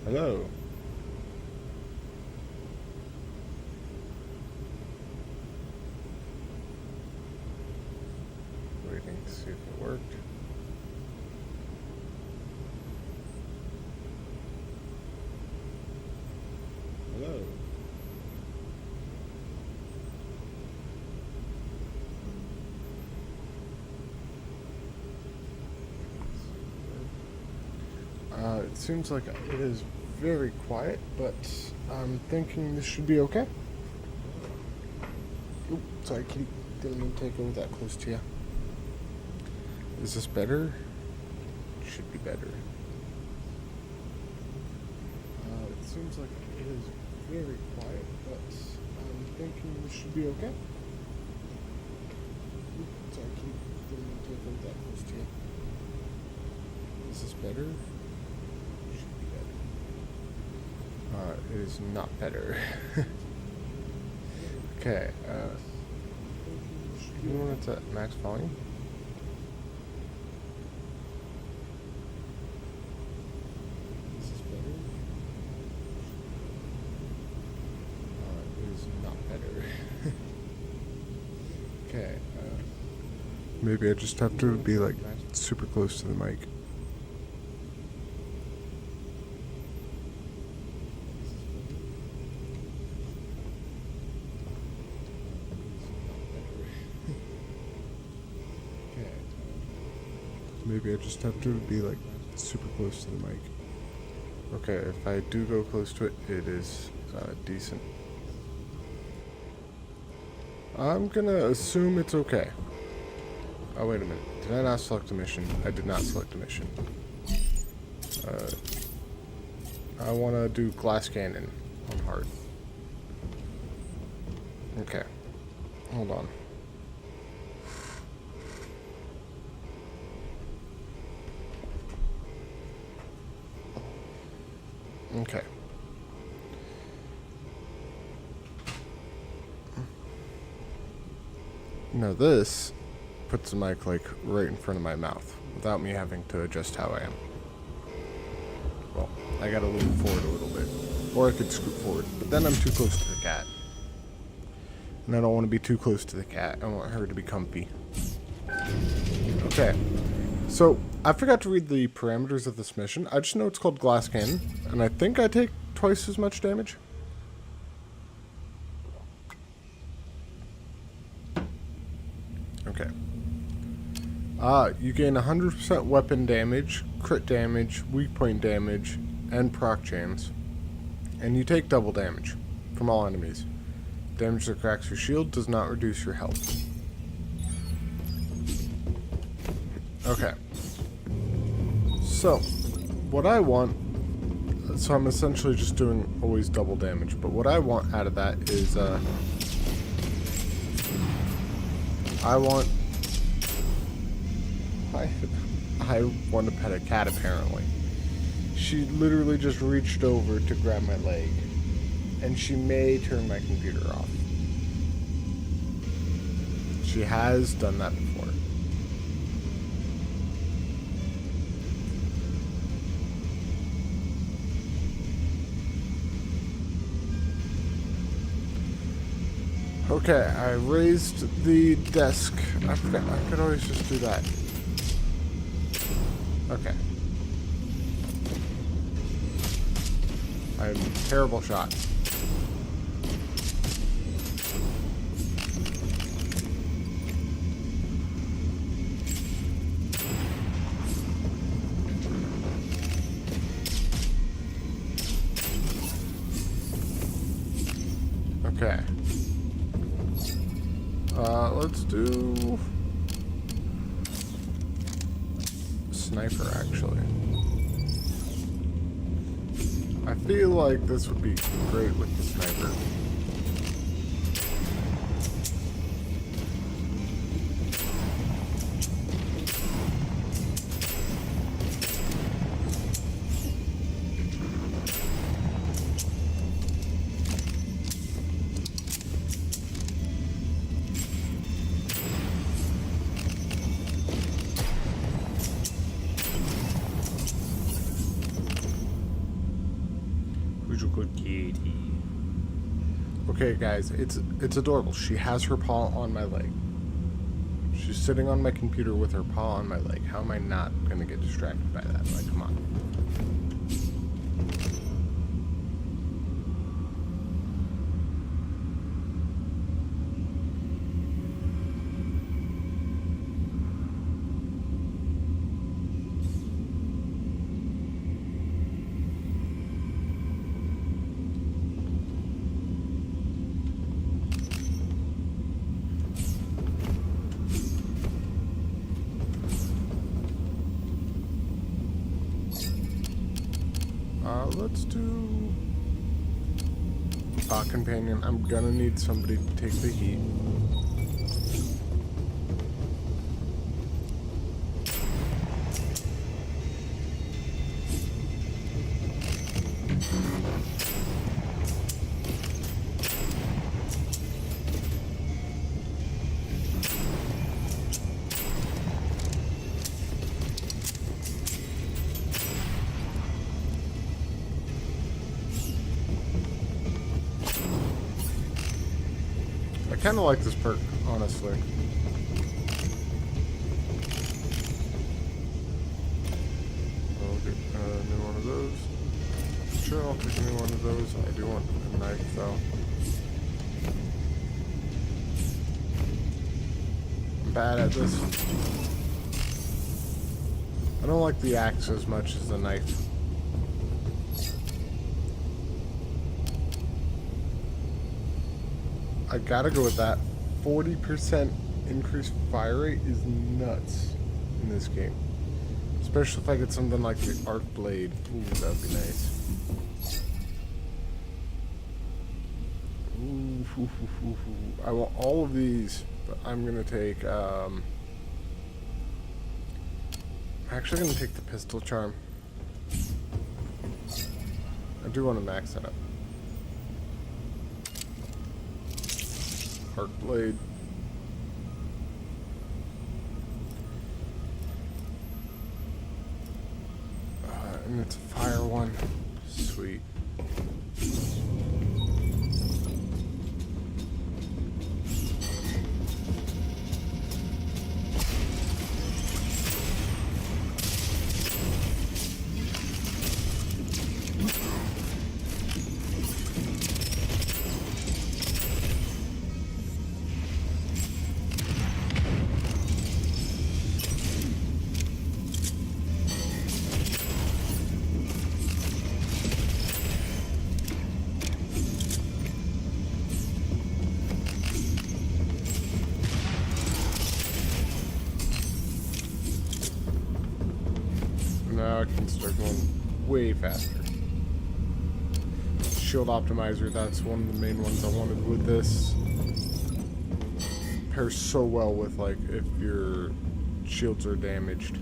Hello. Waiting to see if it worked. Hello. It seems like it is very quiet, but I'm thinking this should be okay. Oop, sorry, kitty. Didn't mean to take over that close to you. Is this better? Should be better. It seems like it is very quiet, but I'm thinking this should be okay. Oop, sorry, kitty. Didn't mean to take over that close to you. Is this better? Should be better. It is not better. Okay, you want it at max volume? This is better. It is not better. Okay, maybe I just have to be like super close to the mic. Maybe I just have to be like super close to the mic. Okay, if I do go close to it, it is decent. I'm gonna assume it's okay. Oh, wait a minute. Did I not select a mission? I did not select a mission. I want to do glass cannon on hard. Okay. Hold on. Okay. Now this puts the mic like right in front of my mouth without me having to adjust how I am. Well, I gotta lean forward a little bit. Or I could scoot forward, but then I'm too close to the cat. And I don't want to be too close to the cat. I want her to be comfy. Okay. So, I forgot to read the parameters of this mission. I just know it's called Glass Cannon, and I think I take twice as much damage. Okay. You gain 100% weapon damage, crit damage, weak point damage, and proc chance. And you take double damage from all enemies. Damage that cracks your shield does not reduce your health. Okay. So, what I want, so I'm essentially just doing always double damage, but what I want out of that is, I want to pet a cat apparently. She literally just reached over to grab my leg, and she may turn my computer off. She has done that before. Okay, I raised the desk. I forgot, I could always just do that. Okay. I'm a terrible shot. Okay. Let's do sniper, actually. I feel like this would be great with the sniper. She's a good kitty. Okay, guys, it's adorable. She has her paw on my leg. She's sitting on my computer with her paw on my leg. How am I not gonna get distracted by that? Like, come on. Let's do companion. I'm gonna need somebody to take the heat. I kind of like this perk, honestly. I'll get a new one of those. Sure, I'll take a new one of those. I do want a knife, though. I'm bad at this. I don't like the axe as much as the knife. I gotta go with that. 40% increased fire rate is nuts in this game. Especially if I get something like the arc blade. Ooh, that would be nice. Ooh. I want all of these, but I'm gonna take, I'm actually gonna take the pistol charm. I do want to max that up. Arc blade. And it's a fire one. Sweet. Now I can start going way faster. Shield optimizer, that's one of the main ones I wanted with this. Pairs so well with, like, if your shields are damaged.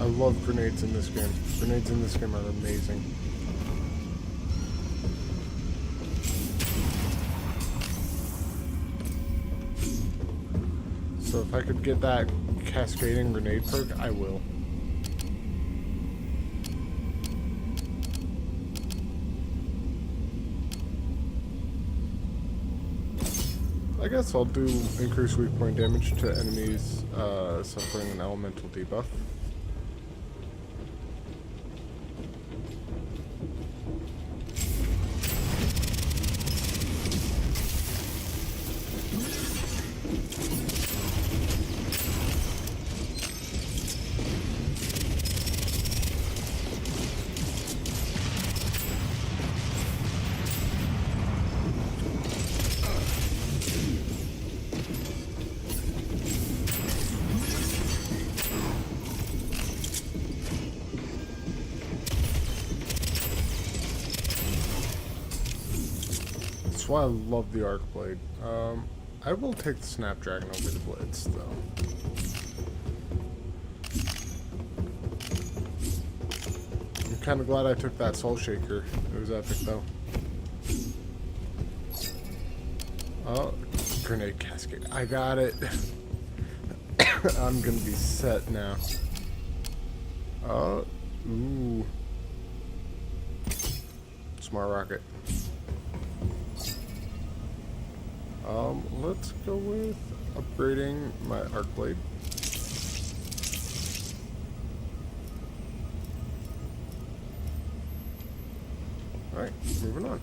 I love grenades in this game. Grenades in this game are amazing. So if I could get that cascading grenade perk, I will. I guess I'll do increased weak point damage to enemies suffering an elemental debuff. That's why I love the arc blade. I will take the Snapdragon over the Blitz, though. I'm kind of glad I took that Soul Shaker. It was epic, though. Oh, Grenade Cascade. I got it. I'm gonna be set now. Oh, ooh. Smart rocket. Let's go with upgrading my arc blade. Alright, moving on.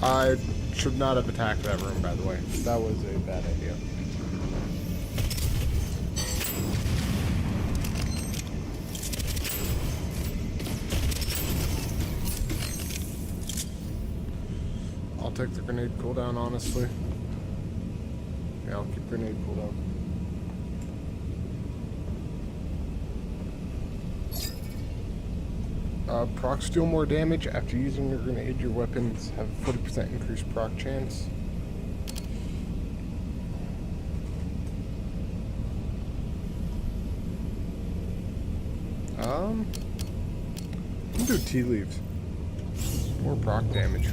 I should not have attacked that room, by the way. That was a bad idea. I'll take the grenade cooldown, honestly. Yeah, I'll keep grenade cooldown. Procs deal more damage. After using your grenade, your weapons have a 40% increased proc chance. I'm gonna do tea leaves. More proc damage.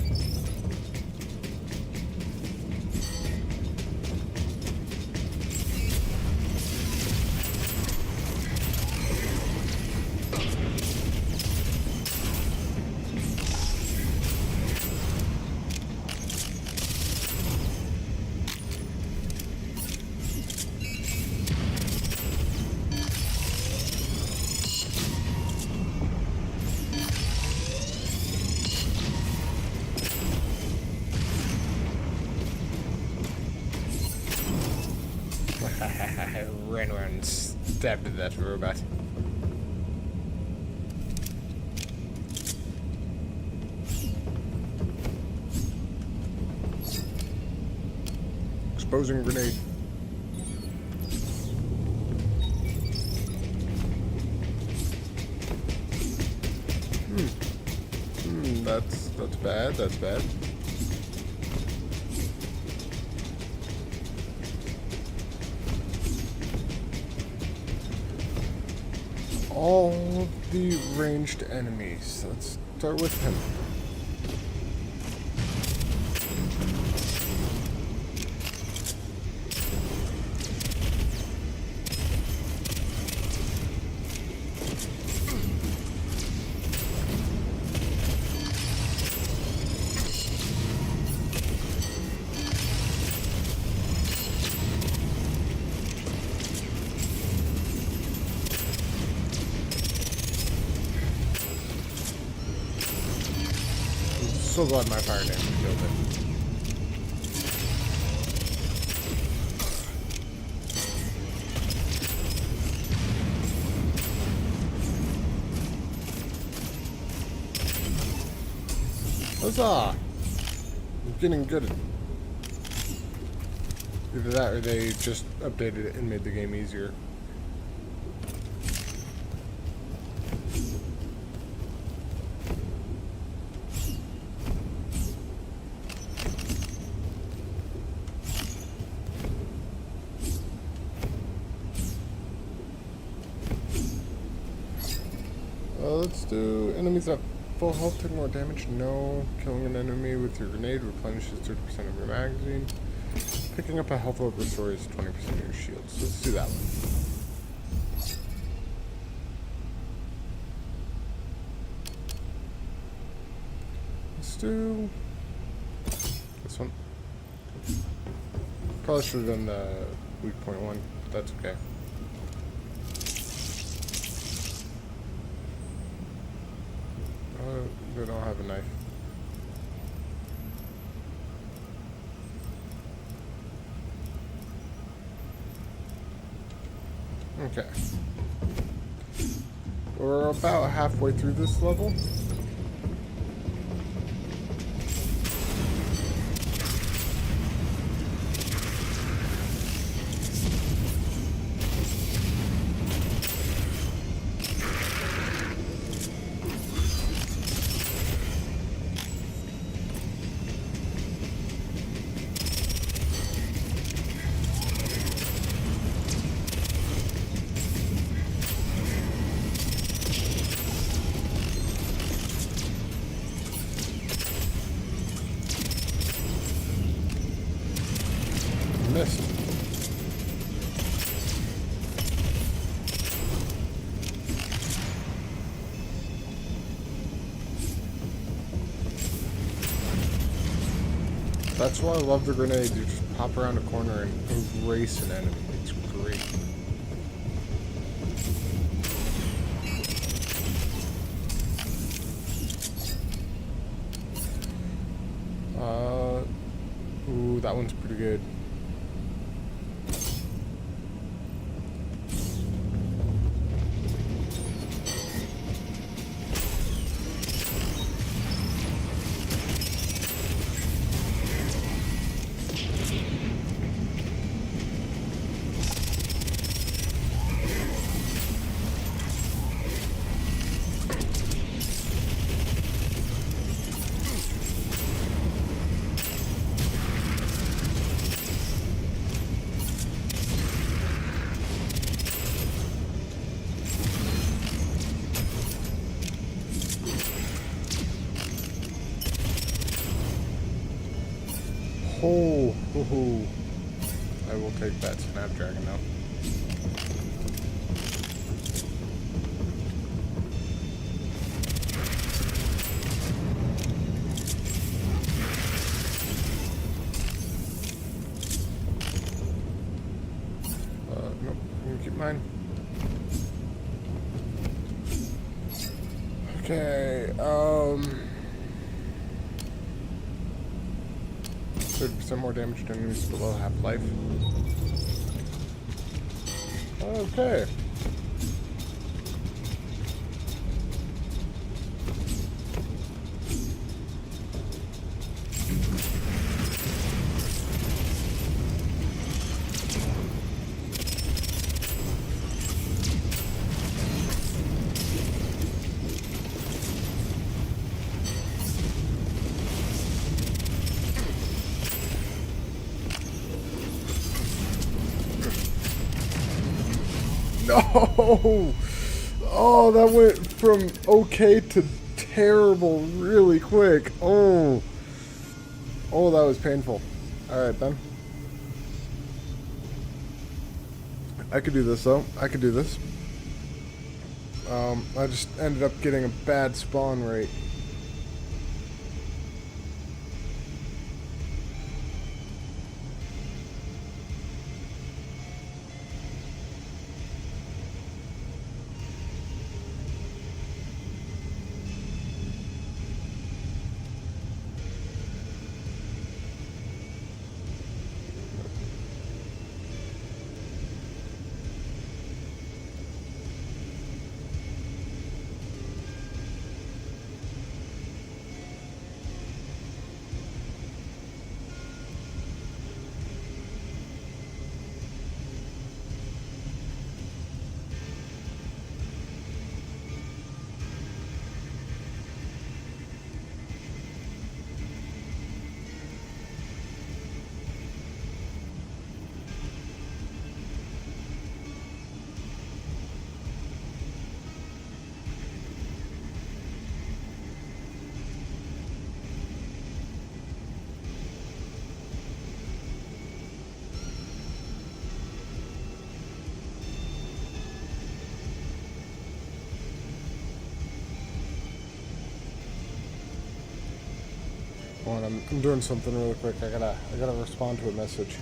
I ran around and stabbed at that robot. Exposing grenade. That's bad. That's bad. All of the ranged enemies. Let's start with him. So glad my fire damage killed it. Huzzah! I'm getting good at either that or they just updated it and made the game easier. Let's do enemies at full health take more damage. No. Killing an enemy with your grenade replenishes 30% of your magazine. Picking up a health orb restores 20% of your shields. Let's do that one. Let's do this one. Probably should have done the weak point one, but that's okay. They don't have a knife. Okay. We're about halfway through this level. Missed. That's why I love the grenade. You just pop around a corner and erase an enemy. It's great. Ooh, that one's pretty good. Oh, I will take that Snapdragon now. Nope, I'm gonna keep mine. Okay, 30% more damage to enemies below half-life. Okay. No! Oh, that went from okay to terrible really quick. Oh. Oh, that was painful. Alright, then. I could do this, though. I could do this. I just ended up getting a bad spawn rate. Hold on, I'm doing something really quick. I gotta respond to a message.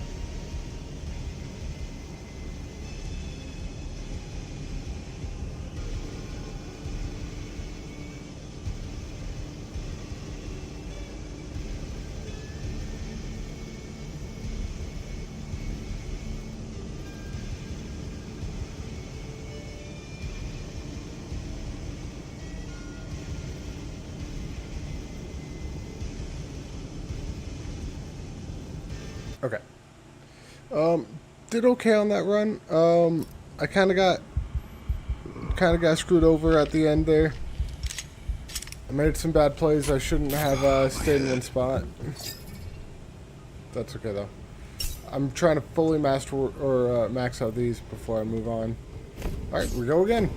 Okay. Did okay on that run. I kind of got screwed over at the end there. I made some bad plays. I shouldn't have stayed in one spot. That's okay though. I'm trying to fully master or max out these before I move on. All right, we go again.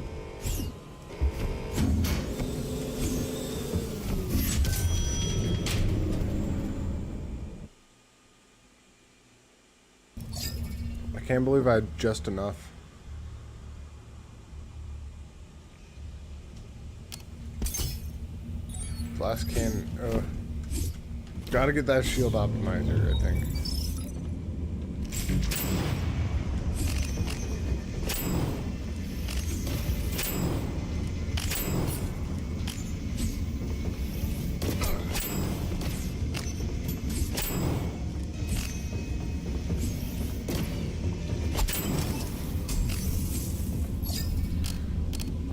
I can't believe I had just enough. Flask cannon. Gotta get that shield optimizer, I think.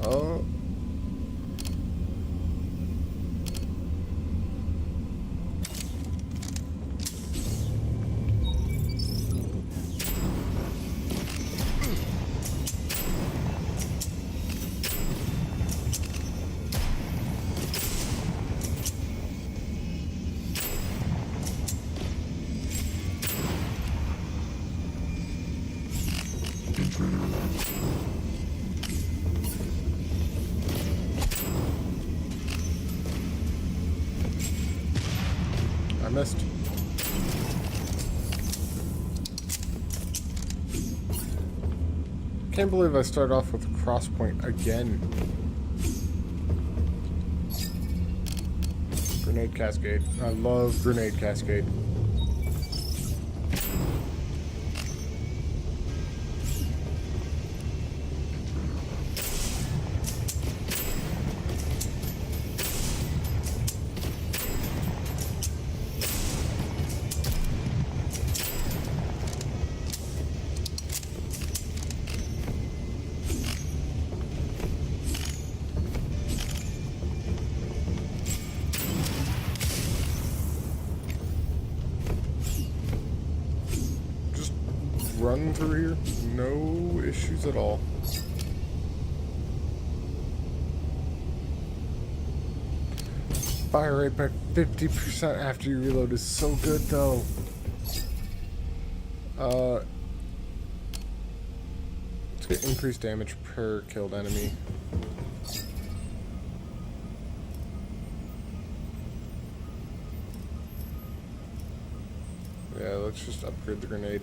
Oh. I missed. Can't believe I started off with a cross point again. Grenade cascade. I love grenade cascade. Run through here, no issues at all. Fire rate by 50% after you reload is so good though. Let's get increased damage per killed enemy. Yeah, let's just upgrade the grenade.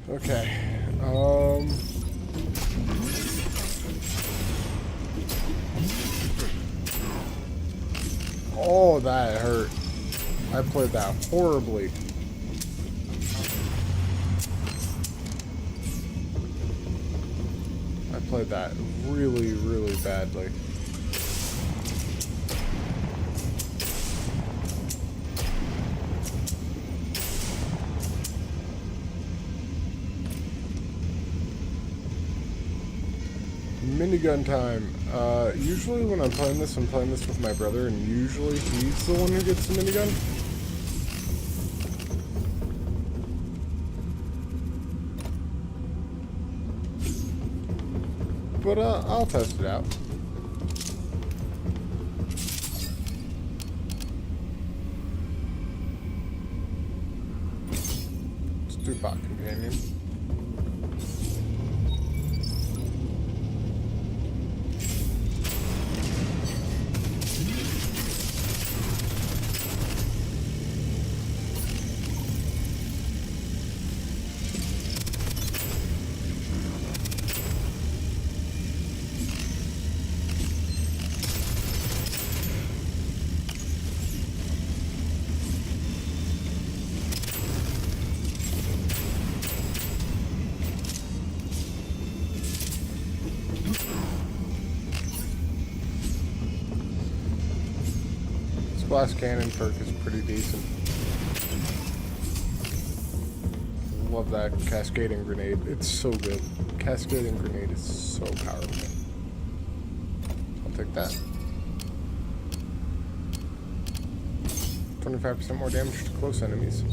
Okay. Oh, that hurt. I played that horribly. I played that really, really badly. Minigun time. Usually when I'm playing this with my brother, and usually he's the one who gets the minigun. But, I'll test it out. Let's do bot companion. Blast Cannon perk is pretty decent. Love that Cascading Grenade. It's so good. Cascading Grenade is so powerful. I'll take that. 25% more damage to close enemies.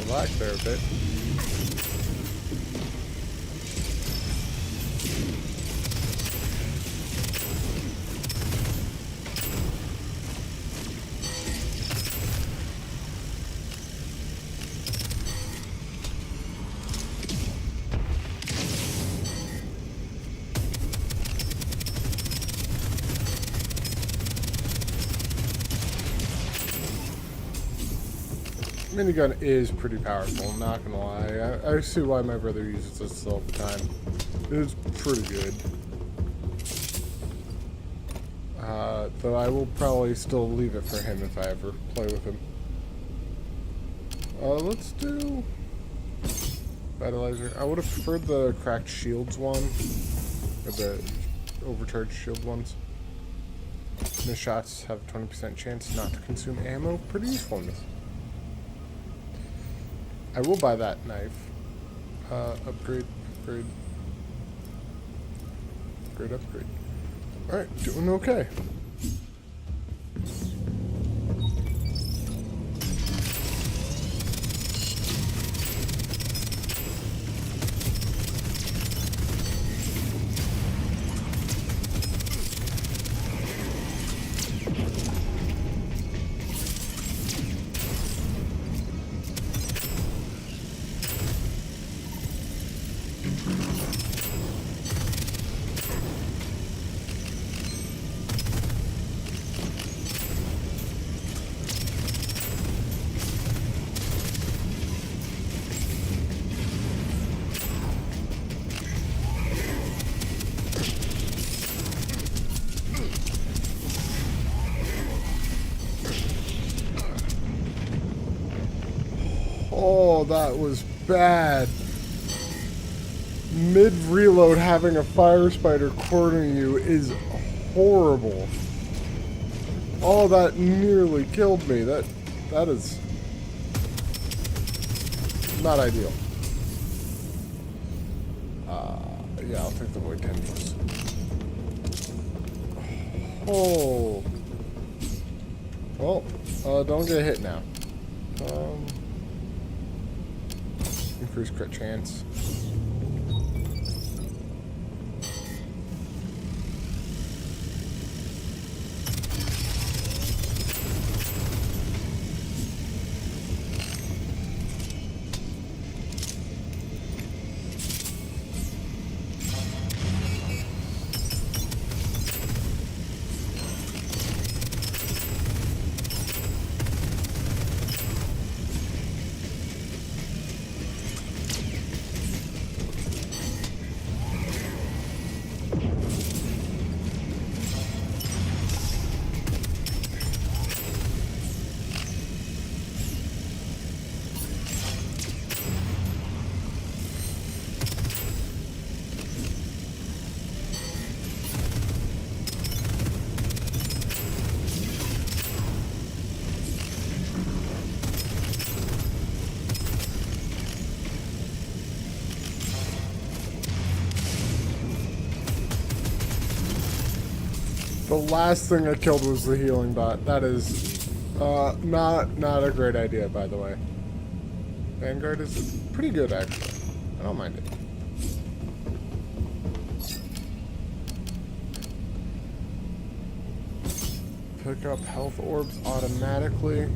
Relax there a bit. Minigun is pretty powerful, I'm not gonna lie. I see why my brother uses this all the time. It's pretty good. Though I will probably still leave it for him if I ever play with him. Let's do Battleizer. I would have preferred the cracked shields one, or the overcharged shield ones. Missed shots have a 20% chance not to consume ammo. Pretty useful in this. I will buy that knife. Upgrade. Alright, doing okay. Oh, that was bad. Mid-reload, having a fire spider cornering you is horrible. Oh, that nearly killed me. That is not ideal. Yeah, I'll take the void tendrils. Oh. Well, don't get hit now. Increased crit chance. The last thing I killed was the healing bot. That is not a great idea, by the way. Vanguard is pretty good, actually. I don't mind it. Pick up health orbs automatically.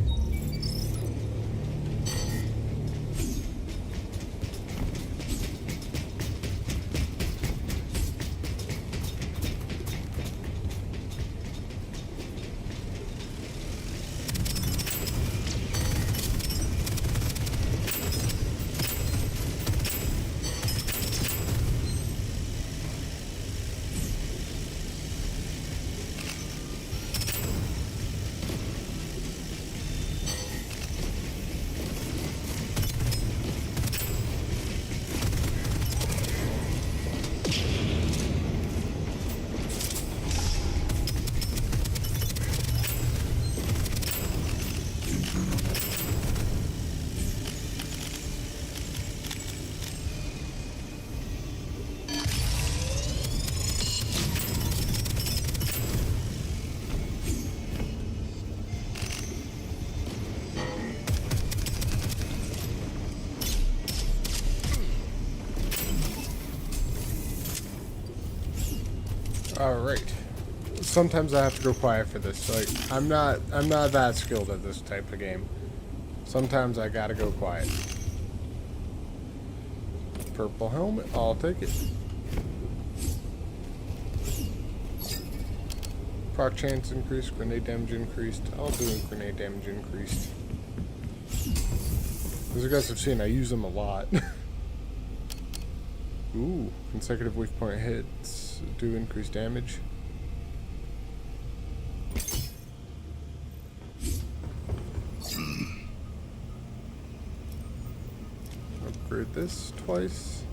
Alright. Sometimes I have to go quiet for this. Like, I'm not that skilled at this type of game. Sometimes I gotta go quiet. Purple helmet, I'll take it. Proc chance increased, grenade damage increased. I'll do grenade damage increased. As you guys have seen, I use them a lot. Ooh, consecutive weak point hits do increased damage. Upgrade this twice.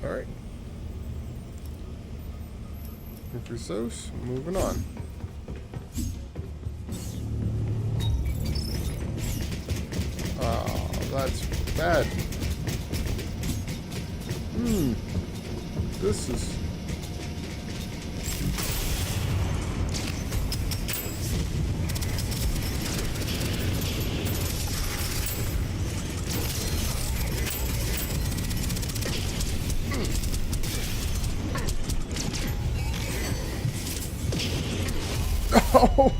Alright. Increase those. Moving on. Oh, that's bad. This is... Oh!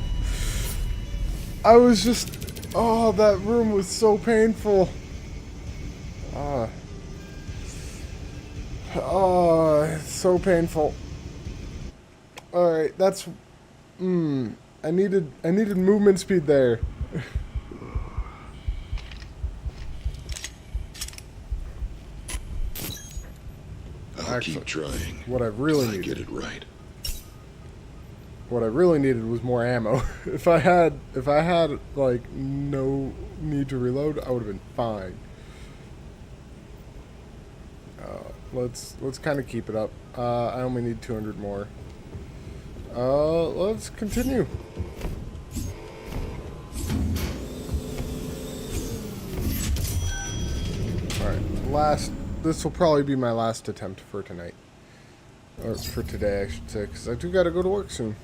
I was just... Oh, that room was so painful. Oh, it's so painful. Alright, that's... I needed movement speed there. I'll keep trying. What I really needed... get it right. What I really needed was more ammo. If I had like no need to reload, I would have been fine. Let's kind of keep it up. I only need 200 more. Let's continue. Alright, this will probably be my last attempt for tonight. Or for today, I should say, because I do gotta go to work soon.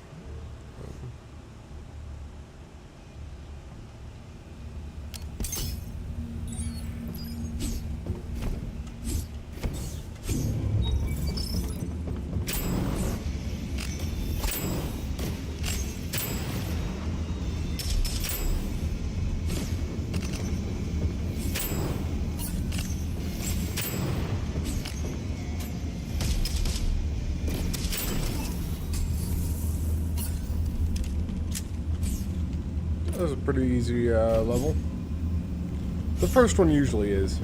That was a pretty easy level. The first one usually is.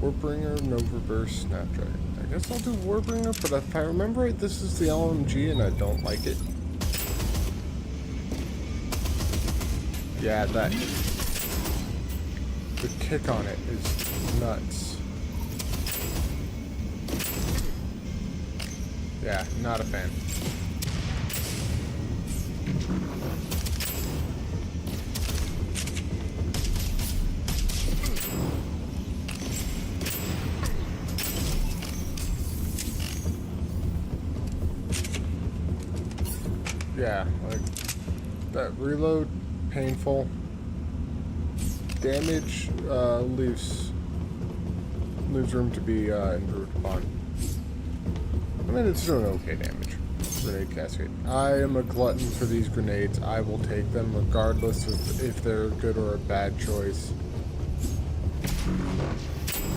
Warbringer, Nova Burst, Snapdragon. I guess I'll do Warbringer, but if I remember right, this is the LMG and I don't like it. Yeah, the kick on it is nuts. Yeah, not a fan. Yeah, like that reload, painful. Damage leaves room to be improved upon. I mean, it's doing okay damage. Grenade cascade. I am a glutton for these grenades. I will take them regardless of if they're a good or a bad choice.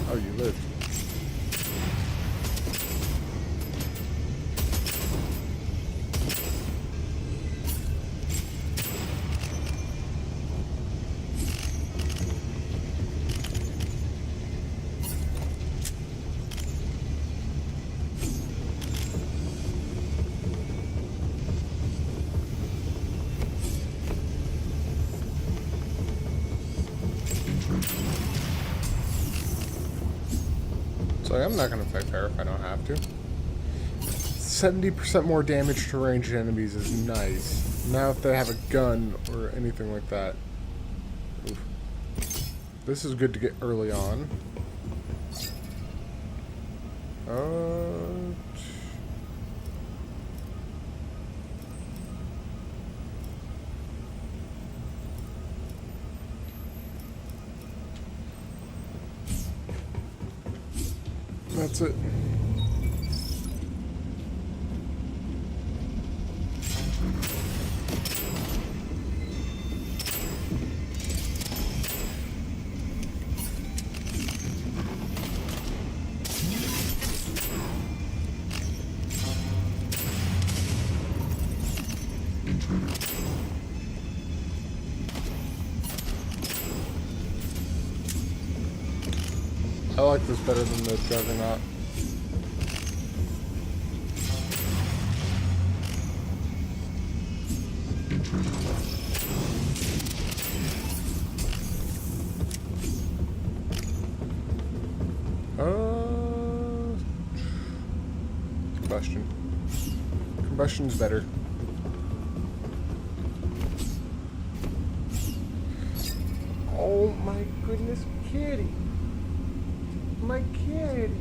Oh, you lived. So I'm not going to fight fair if I don't have to. 70% more damage to ranged enemies is nice. Now if they have a gun or anything like that. Oof. This is good to get early on. That's it. I like this better than the Juggernaut. Combustion. Combustion's better. Oh my goodness, kitty. My kitty.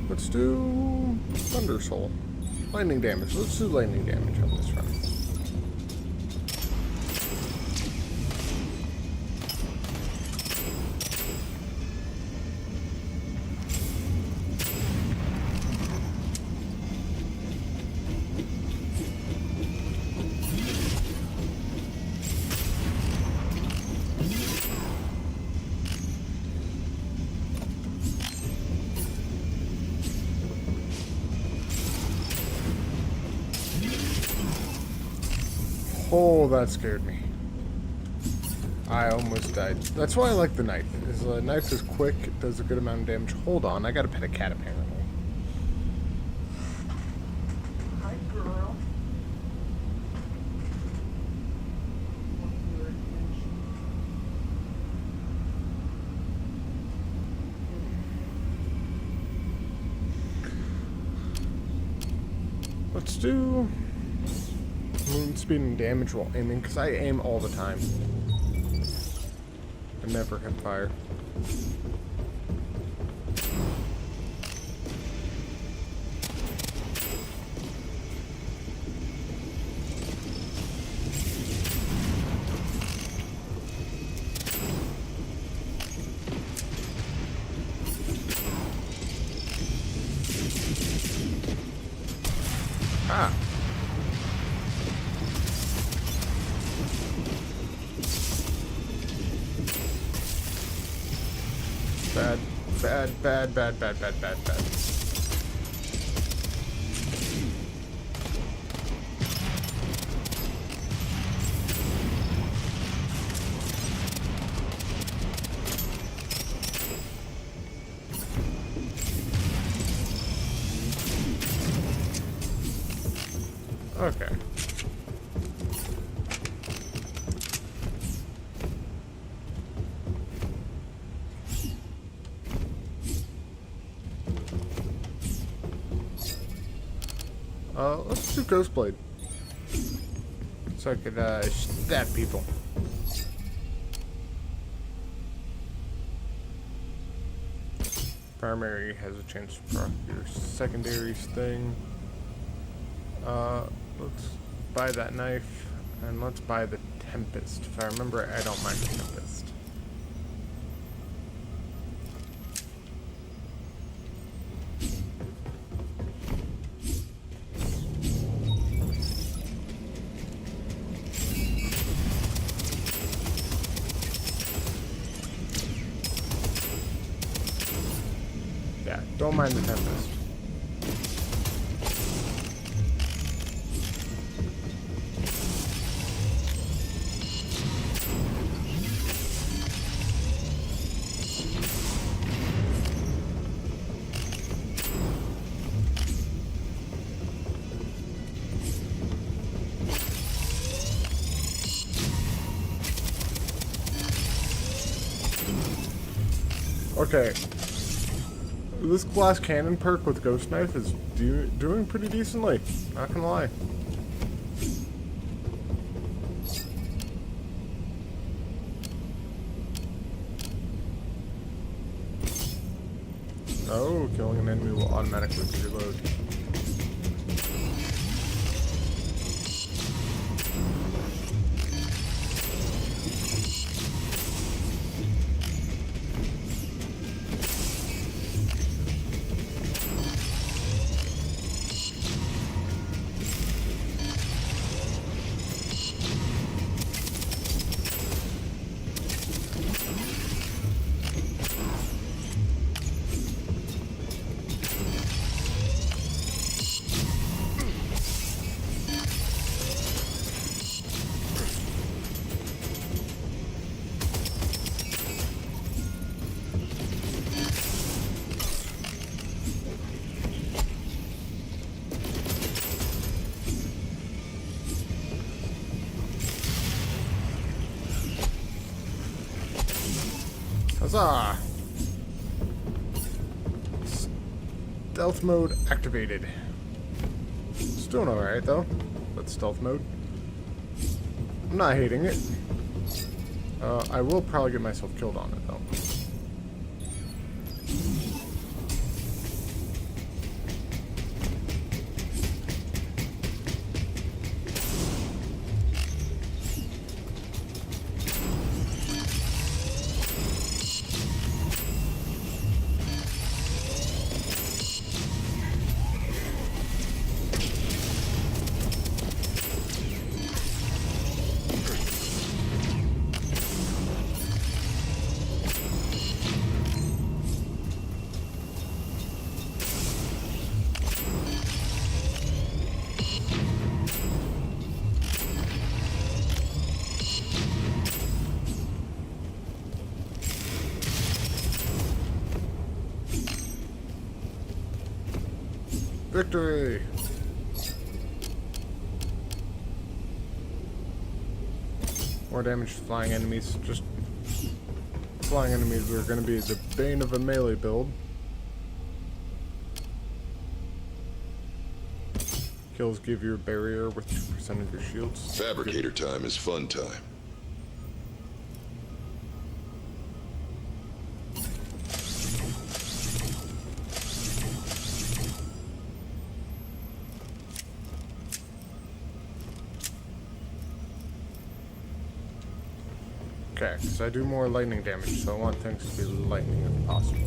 Let's do Thunder Soul. Lightning damage. Let's do lightning damage on this run. Oh, that scared me. I almost died. That's why I like the knife. The knife is quick, it does a good amount of damage. Hold on, I gotta pet a cat apparently. Hi, girl. Let's do moon speed and damage while aiming, because I aim all the time. I never hit fire. Ah. Bad. Okay. Let's do Ghostblade. So I could, stab people. Primary has a chance to proc your secondaries thing. Let's buy that knife, and let's buy the Tempest. If I remember, I don't mind the Tempest. Yeah, don't mind the Tempest. Okay. This glass cannon perk with Ghost Knife is doing pretty decently. Not gonna lie. Oh, killing an enemy will automatically reload. Huzzah! Stealth mode activated. It's doing alright though. That's stealth mode. I'm not hating it. I will probably get myself killed on it though. Victory! More damage to flying enemies. Just flying enemies are going to be the bane of a melee build. Kills give you a barrier with 2% of your shields. Fabricator time is fun time. Okay, so I do more lightning damage, so I want things to be lightning if possible.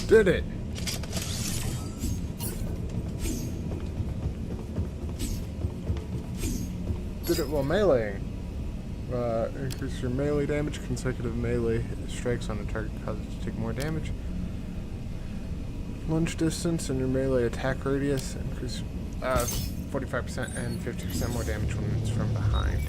Did it! Did it while meleeing. Increase your melee damage. Consecutive melee strikes on a target cause it to take more damage. Lunge distance and your melee attack radius. Increase 45% and 50% more damage when it's from behind.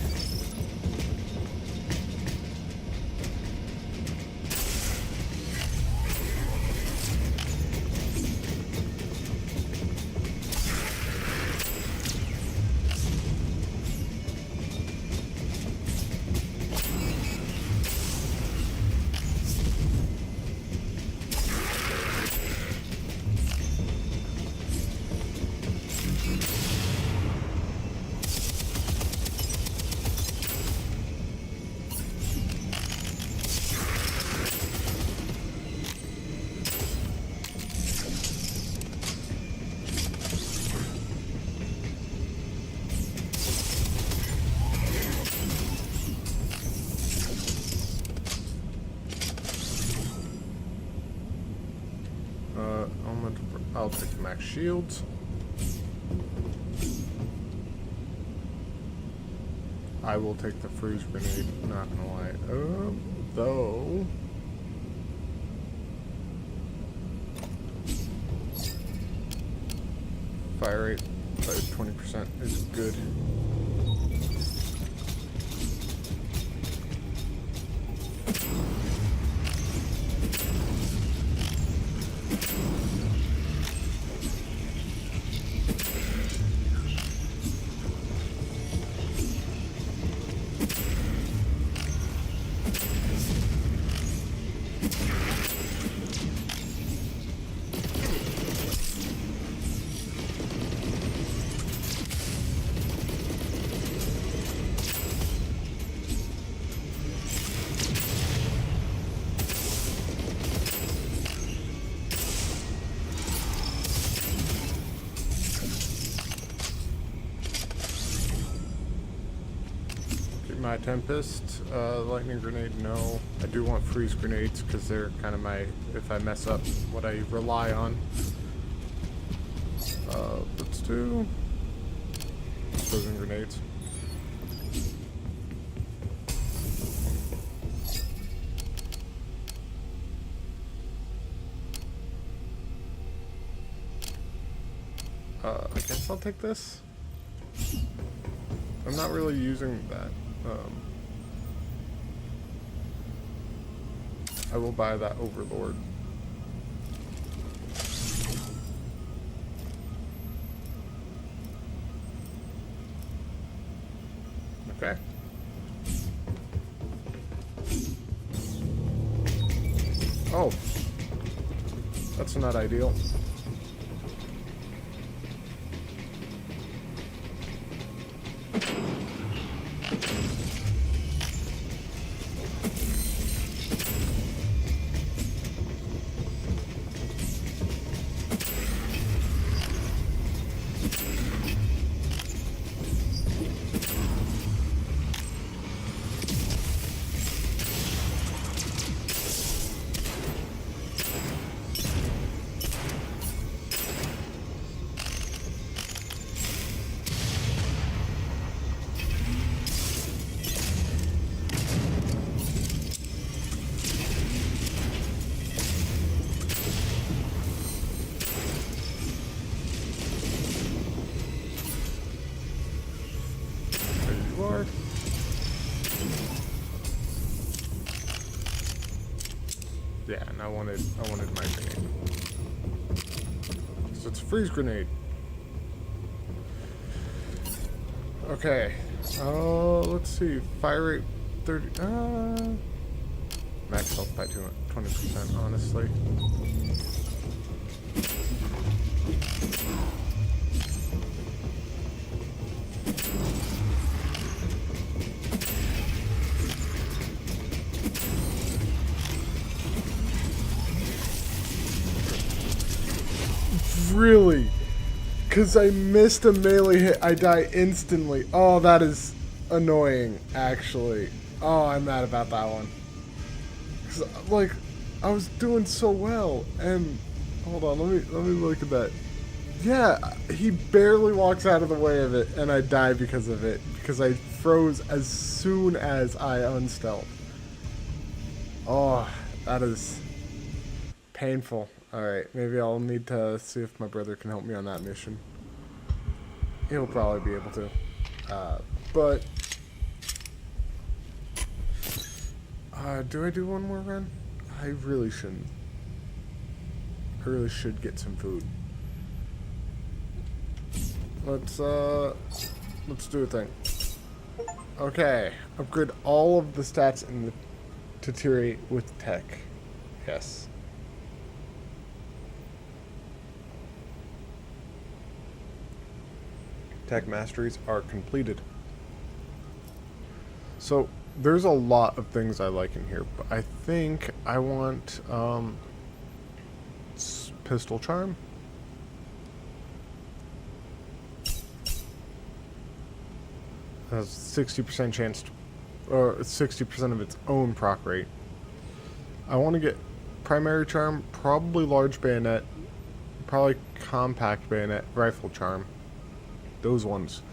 I'll take the max shields. I will take the freeze grenade, not gonna lie. Though... Fire rate by 20% is good. my Tempest. Lightning grenade, no. I do want freeze grenades because they're kind of my, if I mess up, what I rely on. Let's do frozen grenades. I guess I'll take this. I'm not really using that. I will buy that Overlord. Okay. Oh. That's not ideal. Yeah, and I wanted my grenade. So it's a freeze grenade. Okay. Let's see. Fire rate 30. Max health by 20%, honestly. Really? Because I missed a melee hit, I die instantly. Oh, that is annoying, actually. Oh, I'm mad about that one. Because, like, I was doing so well, and... Hold on, let me look at that. Yeah, he barely walks out of the way of it, and I die because of it. Because I froze as soon as I unstealth. Oh, that is painful. Alright, maybe I'll need to see if my brother can help me on that mission. He'll probably be able to. But... do I do one more run? I really shouldn't. I really should get some food. Let's do a thing. Okay, upgrade all of the stats in the deteriorate with tech. Yes. Tech masteries are completed. So there's a lot of things I like in here, but I think I want pistol charm. Has 60% chance to, or 60% of its own proc rate. I want to get primary charm, probably large bayonet, probably compact bayonet, rifle charm. Those ones.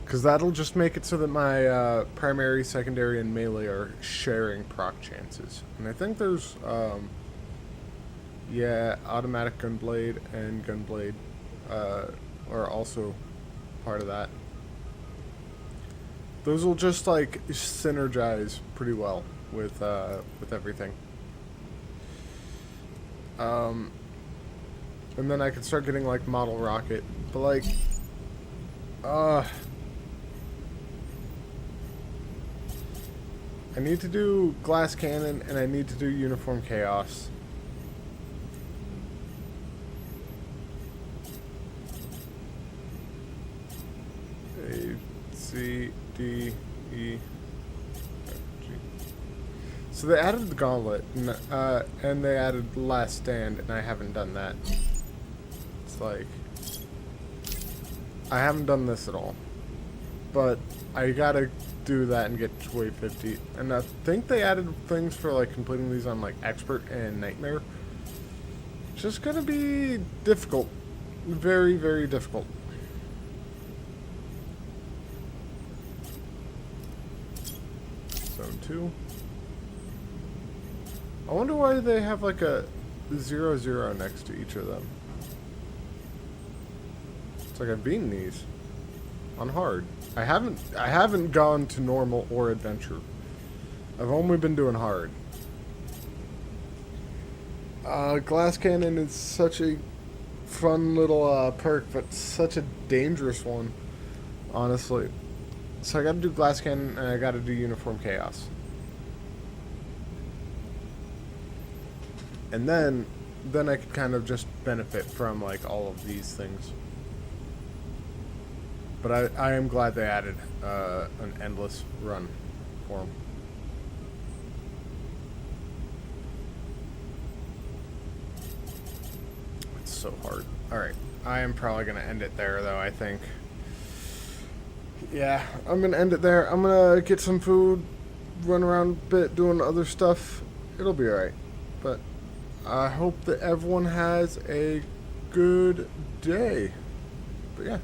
Because that'll just make it so that my primary, secondary, and melee are sharing proc chances. And I think there's, yeah, automatic gunblade and gunblade are also part of that. Those will just, like, synergize pretty well with everything. And then I could start getting, like, model rocket. But, like... I need to do glass cannon and I need to do uniform chaos. A, C, D, E, F, G. So they added the gauntlet and they added last stand and I haven't done that. It's like... I haven't done this at all, but I gotta do that and get wave 50. And I think they added things for like completing these on like expert and nightmare. It's just gonna be difficult. Very, very difficult. Zone 2. I wonder why they have like a 0-0 next to each of them. It's like I've beaten these on hard. I haven't gone to normal or adventure. I've only been doing hard. Glass cannon is such a fun little perk, but such a dangerous one, honestly. So I gotta do glass cannon and I gotta do uniform chaos. And then I could kind of just benefit from like all of these things. But I am glad they added an endless run for them. It's so hard. Alright, I am probably going to end it there though, I think. Yeah, I'm going to end it there. I'm going to get some food, run around a bit doing other stuff. It'll be alright. But I hope that everyone has a good day. But yeah.